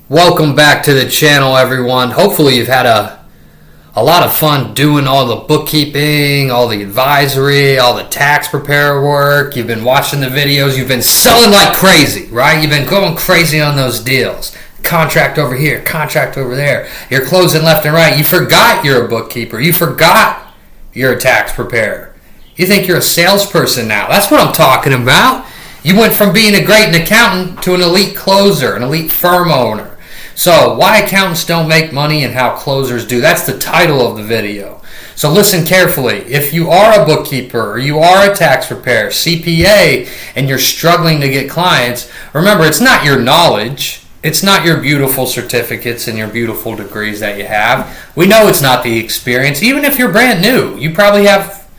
Welcome back to the channel, everyone. Hopefully you've had a lot of fun doing all the bookkeeping, all the advisory, all the tax preparer work. You've been watching the videos. You've been selling like crazy, right? You've been going crazy on those deals. Contract over here, contract over there. You're closing left and right. You forgot you're a bookkeeper. You forgot you're a tax preparer. You think you're a salesperson now. That's what I'm talking about. You went from being a great accountant to an elite closer, an elite firm owner. So, why accountants don't make money and how closers do. That's the title of the video. So listen carefully. If you are a bookkeeper or you are a tax preparer, CPA, and you're struggling to get clients, remember, it's not your knowledge. It's not your beautiful certificates and your beautiful degrees that you have. We know it's not the experience. Even if you're brand new, you probably have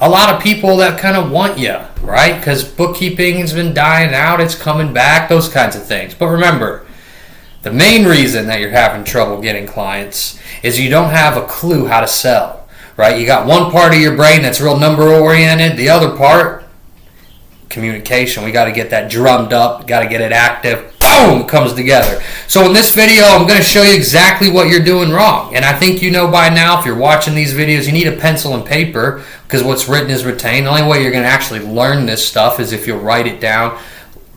a lot of people that kind of want you, right? Because bookkeeping has been dying out. It's coming back, those kinds of things. But remember, the main reason that you're having trouble getting clients is you don't have a clue how to sell, right? You got one part of your brain that's real number oriented. The other part, communication. We got to get that drummed up, got to get it active. Boom, it comes together. So in this video, I'm going to show you exactly what you're doing wrong. And I think you know by now, if you're watching these videos, you need a pencil and paper because what's written is retained. The only way you're going to actually learn this stuff is if you'll write it down,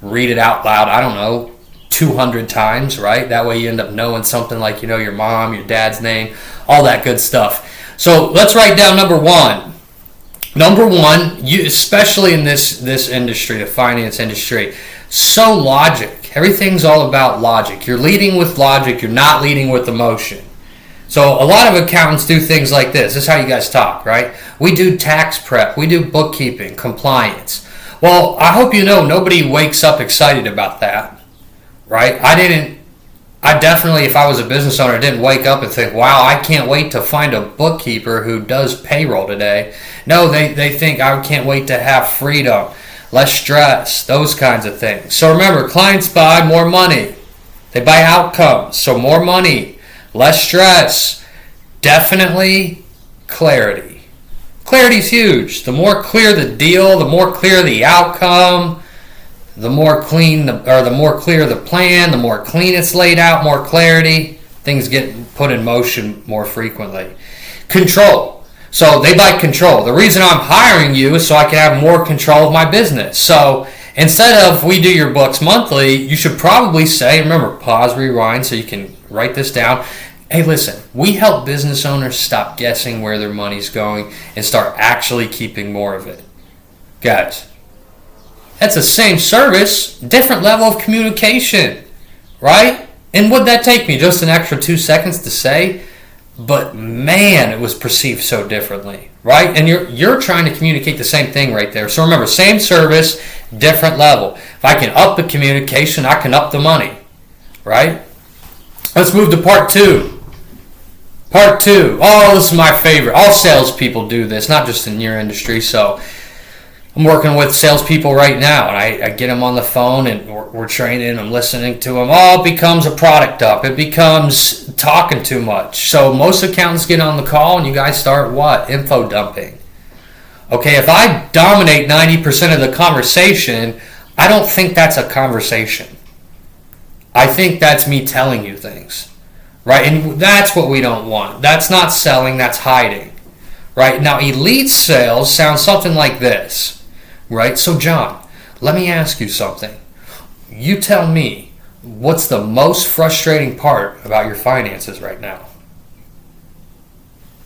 read it out loud, I don't know, 200 times, right? That way you end up knowing something like, you know, your mom, your dad's name, all that good stuff. So let's write down number one. Number one, you, especially in this industry, the finance industry, so logic. Everything's all about logic. You're leading with logic. You're not leading with emotion. So a lot of accountants do things like this. This is how you guys talk, right? We do tax prep. We do bookkeeping, compliance. Well, I hope you know nobody wakes up excited about that. Right? I definitely, if I was a business owner, didn't wake up and think, wow, I can't wait to find a bookkeeper who does payroll today. No, they think, I can't wait to have freedom, less stress, those kinds of things. So remember, clients buy more money. They buy outcomes. So more money, less stress, definitely clarity. Clarity is huge. The more clear the deal, the more clear the outcome, the more clear the plan, the more clean it's laid out, more clarity, things get put in motion more frequently. Control. So they buy control. The reason I'm hiring you is so I can have more control of my business. So instead of we do your books monthly, you should probably say, remember, pause, rewind, so you can write this down. Hey, listen, we help business owners stop guessing where their money's going and start actually keeping more of it. Guys, that's the same service, different level of communication, right? And would that take me just an extra 2 seconds to say? But man, it was perceived so differently, right? And you're trying to communicate the same thing right there. So remember, same service, different level. If I can up the communication, I can up the money, right? Let's move to part two. Part two. Oh, this is my favorite. All salespeople do this, not just in your industry. So I'm working with salespeople right now, and I get them on the phone, and we're training, I'm listening to them. Oh, it becomes a product up. It becomes talking too much. So most accountants get on the call, and you guys start what? Info dumping. Okay, if I dominate 90% of the conversation, I don't think that's a conversation. I think that's me telling you things, right? And that's what we don't want. That's not selling, that's hiding, right? Now, elite sales sounds something like this. Right? So, John, let me ask you something. You tell me, what's the most frustrating part about your finances right now?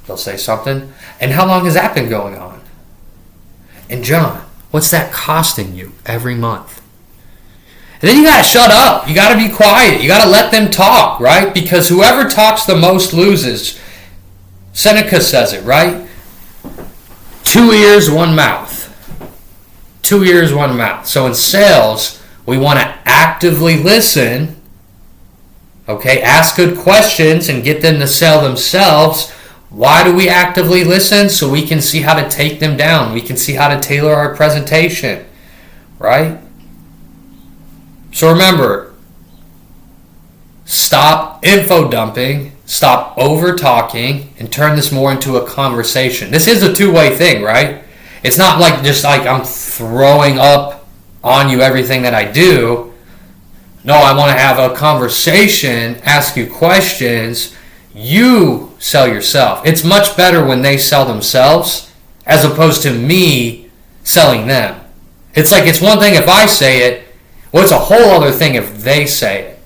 They'll say something. And how long has that been going on? And John, what's that costing you every month? And then you got to shut up. You got to be quiet. You got to let them talk, right? Because whoever talks the most loses. Seneca says it, right? 2 ears, 1 mouth. 2 ears, 1 mouth. So in sales, we want to actively listen, okay, ask good questions and get them to sell themselves. Why do we actively listen? So we can see how to take them down. We can see how to tailor our presentation, right? So remember, stop info dumping, stop over talking, and turn this more into a conversation. This is a two-way thing, right? It's not like just like I'm throwing up on you everything that I do. No, I want to have a conversation, ask you questions. You sell yourself. It's much better when they sell themselves as opposed to me selling them. It's like it's one thing if I say it, well, it's a whole other thing if they say it.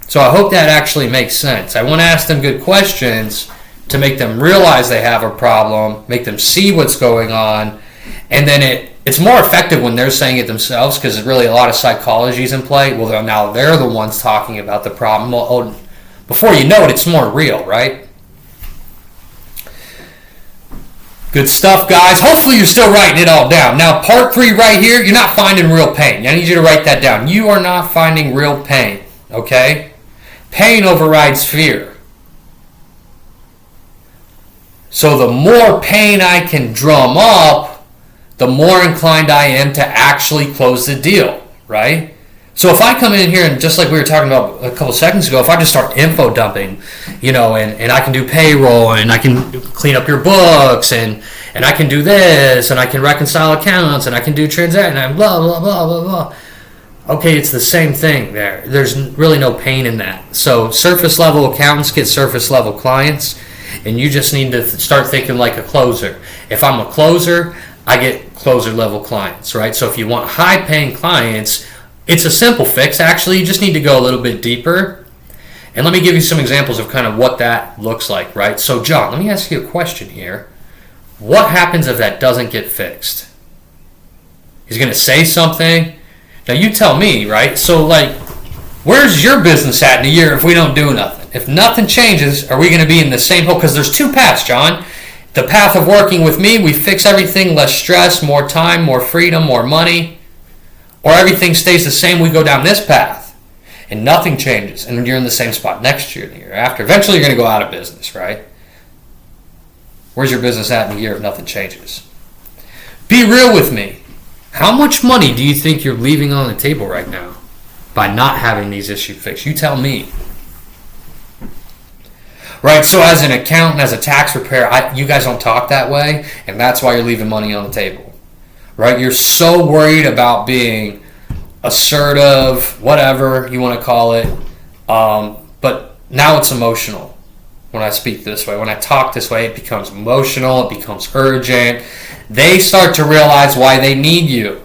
So I hope that actually makes sense. I want to ask them good questions to make them realize they have a problem, make them see what's going on, and then it's more effective when they're saying it themselves because really a lot of psychology is in play. Well, now they're the ones talking about the problem. Well, before you know it, it's more real, right? Good stuff, guys. Hopefully you're still writing it all down. Now, part 3 right here, you're not finding real pain. I need you to write that down. You are not finding real pain, okay? Pain overrides fear. So the more pain I can drum up, the more inclined I am to actually close the deal, right? So if I come in here and just like we were talking about a couple seconds ago, if I just start info dumping, and I can do payroll and I can clean up your books and I can do this and I can reconcile accounts and I can do transactions and blah, blah, blah, blah, blah. Okay, it's the same thing there. There's really no pain in that. So surface level accountants get surface level clients, and you just need to start thinking like a closer. If I'm a closer, I get closer level clients, right? So if you want high paying clients, it's a simple fix. Actually, you just need to go a little bit deeper. And let me give you some examples of kind of what that looks like, right? So John, let me ask you a question here. What happens if that doesn't get fixed? He's going to say something. Now you tell me, right? So like, where's your business at in a year if we don't do nothing? If nothing changes, are we going to be in the same hole? Because there's 2 paths, John. The path of working with me, we fix everything, less stress, more time, more freedom, more money. Or everything stays the same, we go down this path. And nothing changes. And you're in the same spot next year, the year after. Eventually you're going to go out of business, right? Where's your business at in a year if nothing changes? Be real with me. How much money do you think you're leaving on the table right now by not having these issues fixed? You tell me. Right, so as an accountant, as a tax preparer, you guys don't talk that way, and that's why you're leaving money on the table. Right, you're so worried about being assertive, whatever you want to call it, but now it's emotional. When I speak this way, when I talk this way, it becomes emotional, it becomes urgent. They start to realize why they need you.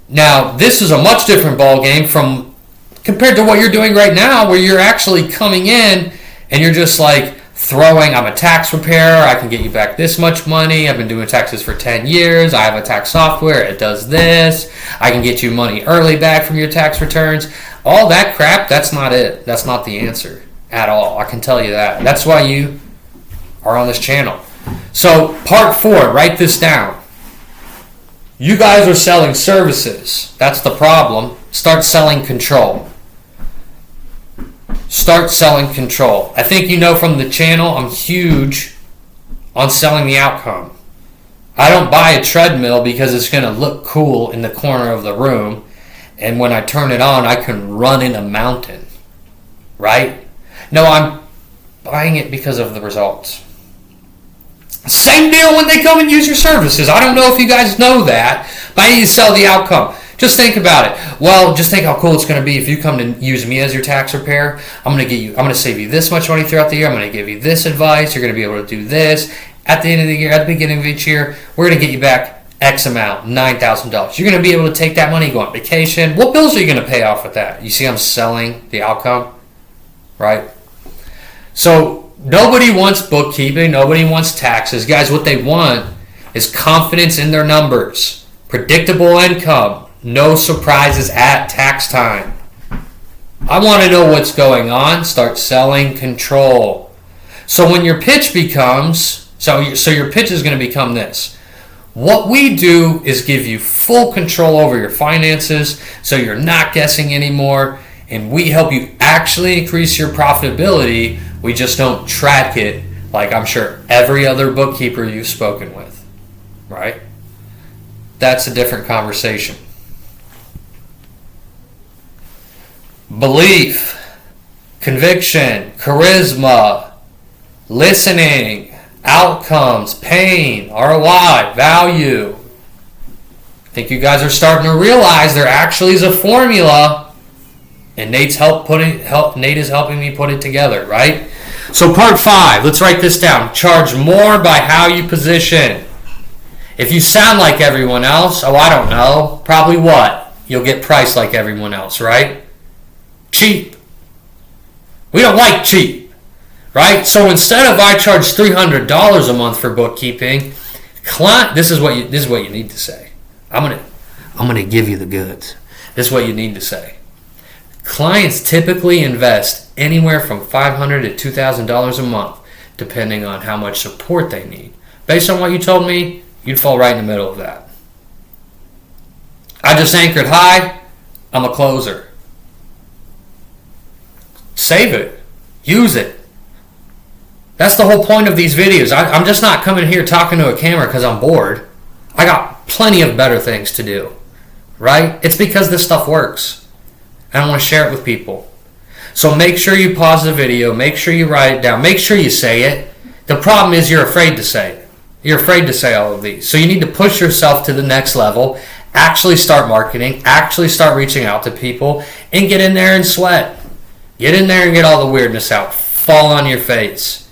Now, this is a much different ball game from compared to what you're doing right now, where you're actually coming in and you're just like throwing, I'm a tax preparer, I can get you back this much money, I've been doing taxes for 10 years, I have a tax software, it does this, I can get you money early back from your tax returns. All that crap, that's not it. That's not the answer at all. I can tell you that. That's why you are on this channel. So part 4, write this down. You guys are selling services. That's the problem. Start selling control. Start selling control. I think you know from the channel I'm huge on selling the outcome. I don't buy a treadmill because it's going to look cool in the corner of the room, and when I turn it on I can run in a mountain. Right? No, I'm buying it because of the results. Same deal when they come and use your services. I don't know if you guys know that, but I need to sell the outcome. Just think about it. Well, just think how cool it's going to be if you come to use me as your tax preparer. I'm going to save you this much money throughout the year. I'm going to give you this advice. You're going to be able to do this. At the end of the year, at the beginning of each year, we're going to get you back X amount, $9,000. You're going to be able to take that money, go on vacation. What bills are you going to pay off with that? You see I'm selling the outcome, right? So nobody wants bookkeeping. Nobody wants taxes. Guys, what they want is confidence in their numbers, predictable income, no surprises at tax time. I want to know what's going on. Start selling control. So when your pitch becomes, so your pitch is going to become this. What we do is give you full control over your finances so you're not guessing anymore, and we help you actually increase your profitability. We just don't track it like I'm sure every other bookkeeper you've spoken with, right? That's a different conversation. Belief, conviction, charisma, listening, outcomes, pain, ROI, value. I think you guys are starting to realize there actually is a formula And Nate is helping me put it together, right? So part 5, let's write this down. Charge more by how you position. If you sound like everyone else, I don't know, probably what? You'll get priced like everyone else, right? Cheap. We don't like cheap, right? So instead of I charge $300 a month for bookkeeping, this is what you need to say. I'm gonna give you the goods. This is what you need to say. Clients typically invest anywhere from $500 to $2,000 a month, depending on how much support they need. Based on what you told me, you'd fall right in the middle of that. I just anchored high. I'm a closer. Save it. Use it. That's the whole point of these videos. I'm just not coming here talking to a camera because I'm bored. I got plenty of better things to do, right? It's because this stuff works. And I want to share it with people. So make sure you pause the video. Make sure you write it down. Make sure you say it. The problem is you're afraid to say it. You're afraid to say all of these. So you need to push yourself to the next level. Actually start marketing. Actually start reaching out to people. And get in there and sweat. Get in there and get all the weirdness out. Fall on your face.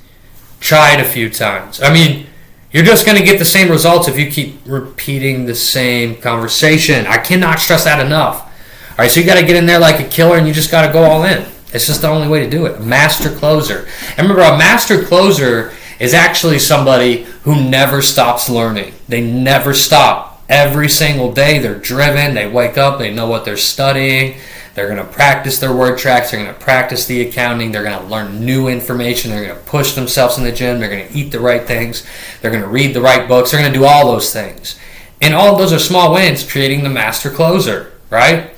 Try it a few times. I mean, you're just going to get the same results if you keep repeating the same conversation. I cannot stress that enough. All right, so you got to get in there like a killer and you just got to go all in. It's just the only way to do it. A master closer. And remember, a master closer is actually somebody who never stops learning. They never stop. Every single day they're driven. They wake up. They know what they're studying. They're going to practice their word tracks. They're going to practice the accounting. They're going to learn new information. They're going to push themselves in the gym. They're going to eat the right things. They're going to read the right books. They're going to do all those things. And all of those are small wins creating the master closer, right?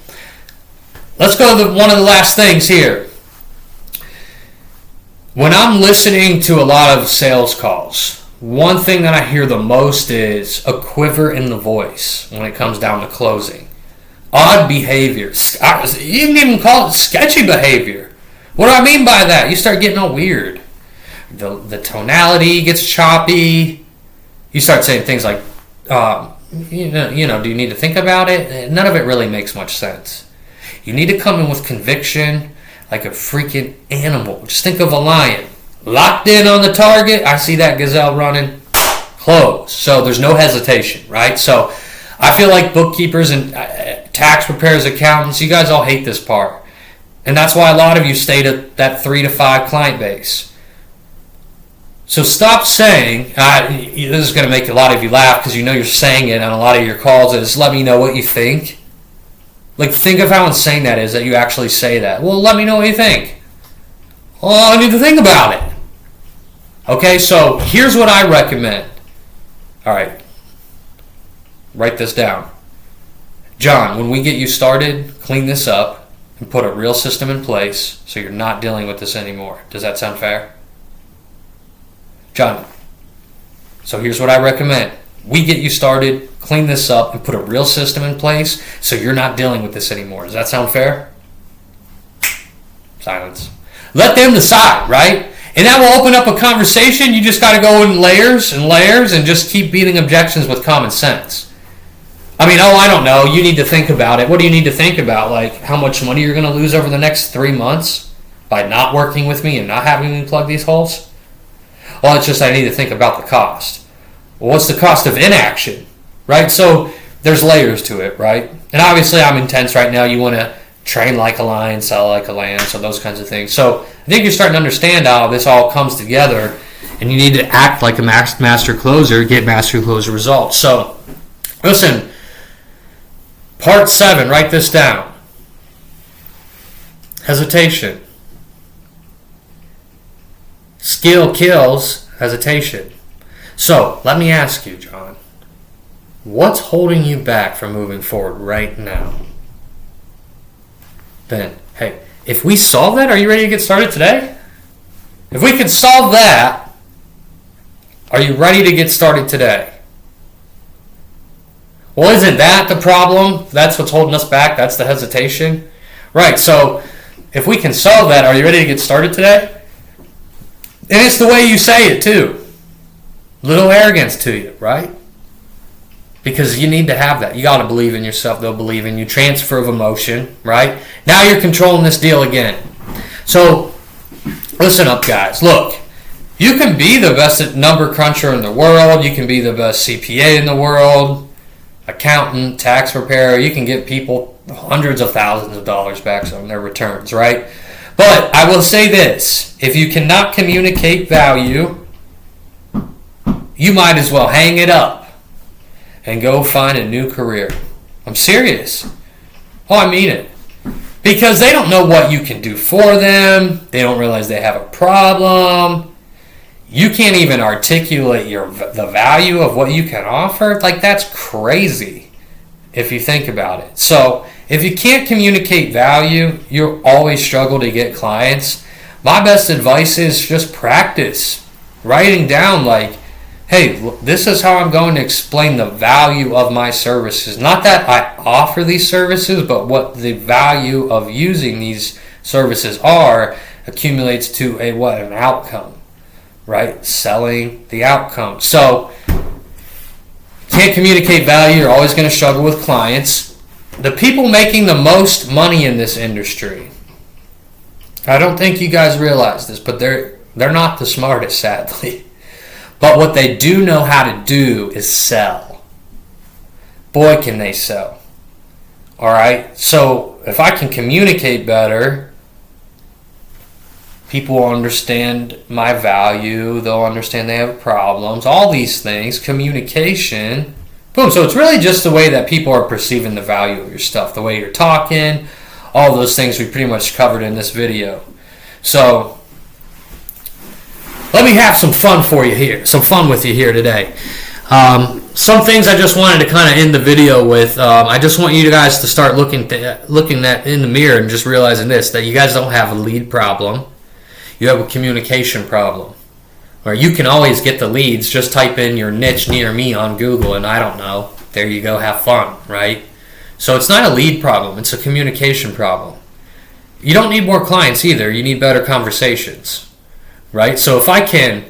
Let's go to one of the last things here. When I'm listening to a lot of sales calls, one thing that I hear the most is a quiver in the voice when it comes down to closing. Odd behavior. You can even call it sketchy behavior. What do I mean by that? You start getting all weird. The tonality gets choppy. You start saying things like, do you need to think about it? None of it really makes much sense. You need to come in with conviction like a freaking animal. Just think of a lion. Locked in on the target. I see that gazelle running. Close. So there's no hesitation, right? So I feel like bookkeepers and tax preparers, accountants, you guys all hate this part. And that's why a lot of you stayed at that 3 to 5 client base. So stop saying, this is going to make a lot of you laugh because you know you're saying it on a lot of your calls, is let me know what you think. Like, think of how insane that is that you actually say that. Well, let me know what you think. Well, I need to think about it. Okay, so here's what I recommend. All right. Write this down. John, when we get you started, clean this up and put a real system in place so you're not dealing with this anymore. Does that sound fair? John, so here's what I recommend. We get you started, clean this up, and put a real system in place so you're not dealing with this anymore. Does that sound fair? Silence. Let them decide, right? And that will open up a conversation. You just got to go in layers and layers and just keep beating objections with common sense. I mean, I don't know. You need to think about it. What do you need to think about? Like how much money you're going to lose over the next 3 months by not working with me and not having me plug these holes? Well, it's just I need to think about the cost. Well, what's the cost of inaction, right? So there's layers to it, right? And obviously I'm intense right now. You want to train like a lion, sell like a lamb, so those kinds of things. So I think you're starting to understand how this all comes together, and you need to act like a master closer, get master closer results. So listen, part 7, write this down. Hesitation. Skill kills hesitation. So, let me ask you, John, what's holding you back from moving forward right now? Then, hey, if we solve that, are you ready to get started today? If we could solve that, are you ready to get started today? Well, isn't that the problem? That's what's holding us back? That's the hesitation? Right, so if we can solve that, are you ready to get started today? And it's the way you say it, too. Little arrogance to you, right? because you need to have that. You got to believe in yourself. They'll believe in you. Transfer of emotion, right? Now you're controlling this deal again. So listen up, guys. Look, you can be the best number cruncher in the world. You can be the best CPA in the world, accountant, tax preparer. You can get people hundreds of thousands of dollars back on their returns, right? But I will say this. If you cannot communicate value, you might as well hang it up and go find a new career. I'm serious. Oh, I mean it. Because they don't know what you can do for them. They don't realize they have a problem. You can't even articulate the value of what you can offer. Like, that's crazy if you think about it. So if you can't communicate value, you'll always struggle to get clients. My best advice is just practice. Writing down, like, hey, this is how I'm going to explain the value of my services. Not that I offer these services, but what the value of using these services accumulates to an outcome, right? Selling the outcome. So, can't communicate value, you're always going to struggle with clients. The people making the most money in this industry, I don't think you guys realize this, but they're not the smartest, sadly. But what they do know how to do is sell. Boy, can they sell. All right? So if I can communicate better, people will understand my value. They'll understand they have problems. All these things, communication. Boom. So it's really just the way that people are perceiving the value of your stuff, the way you're talking, all those things we pretty much covered in this video. So let me have some fun for you here. Some fun with you here today. Some things I just wanted to kind of end the video with. I just want you guys to start looking that in the mirror and just realizing this, that you guys don't have a lead problem. You have a communication problem. Or you can always get the leads. Just type in your niche near me on Google and I don't know. There you go. Have fun, right? So it's not a lead problem. It's a communication problem. You don't need more clients either. You need better conversations. Right? So if I can,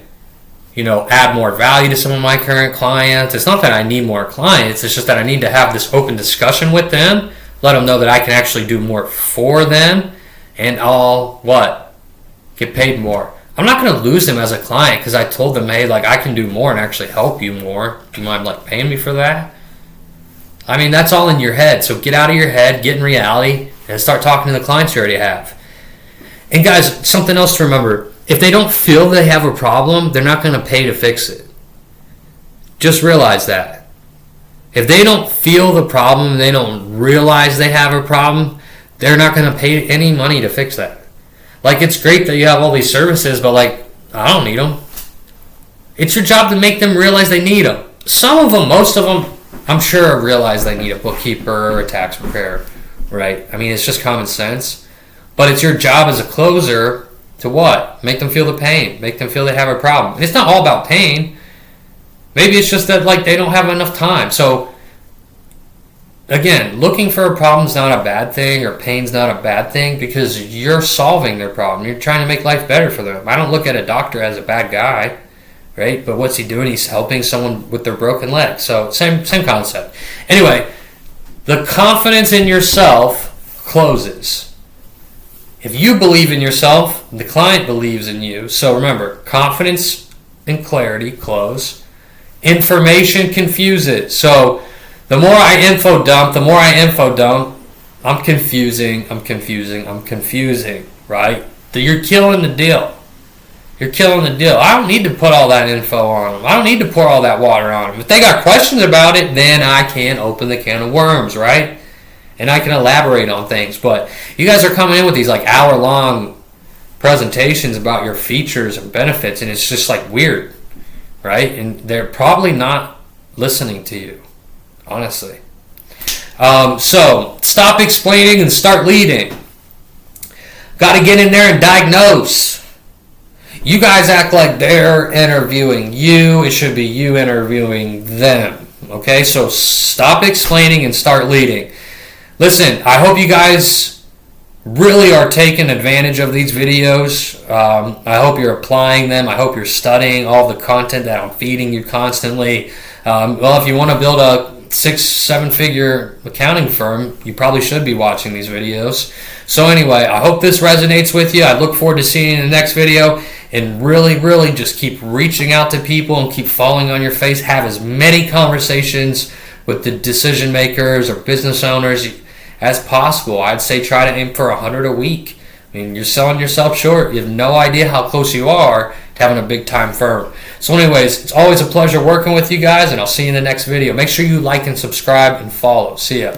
add more value to some of my current clients, it's not that I need more clients, it's just that I need to have this open discussion with them, let them know that I can actually do more for them, and I'll, get paid more. I'm not going to lose them as a client because I told them, hey, I can do more and actually help you more. Do you mind, paying me for that? I mean, that's all in your head. So get out of your head, get in reality, and start talking to the clients you already have. And guys, something else to remember. If they don't feel they have a problem, they're not going to pay to fix it. Just realize that. If they don't feel the problem, they don't realize they have a problem, they're not going to pay any money to fix that. It's great that you have all these services, but I don't need them. It's your job to make them realize they need them. Some of them, most of them, I'm sure realize they need a bookkeeper or a tax preparer, right? I mean, it's just common sense. But it's your job as a closer to what? Make them feel the pain. Make them feel they have a problem. And it's not all about pain. Maybe it's just that they don't have enough time. So again, looking for a problem is not a bad thing, or pain's not a bad thing, because you're solving their problem. You're trying to make life better for them. I don't look at a doctor as a bad guy, right? But what's he doing? He's helping someone with their broken leg. So same concept. Anyway, the confidence in yourself closes. If you believe in yourself, the client believes in you. So remember, confidence and clarity close. Information confuses. So the more I info dump, I'm confusing, right? You're killing the deal. I don't need to put all that info on them. I don't need to pour all that water on them. If they got questions about it, then I can open the can of worms, right? And I can elaborate on things. But you guys are coming in with these hour-long presentations about your features and benefits, and it's just weird, right? And they're probably not listening to you, honestly. So stop explaining and start leading. Got to get in there and diagnose. You guys act like they're interviewing you. It should be you interviewing them. Okay, so stop explaining and start leading. Listen, I hope you guys really are taking advantage of these videos. I hope you're applying them. I hope you're studying all the content that I'm feeding you constantly. Well, if you want to build a 6-7 figure accounting firm, you probably should be watching these videos. So anyway, I hope this resonates with you. I look forward to seeing you in the next video, and really just keep reaching out to people and keep falling on your face. Have as many conversations with the decision makers or business owners as possible. I'd say try to aim for 100 a week. I mean, you're selling yourself short. You have no idea how close you are to having a big time firm. So anyways, it's always a pleasure working with you guys, and I'll see you in the next video. Make sure you like and subscribe and follow. See ya.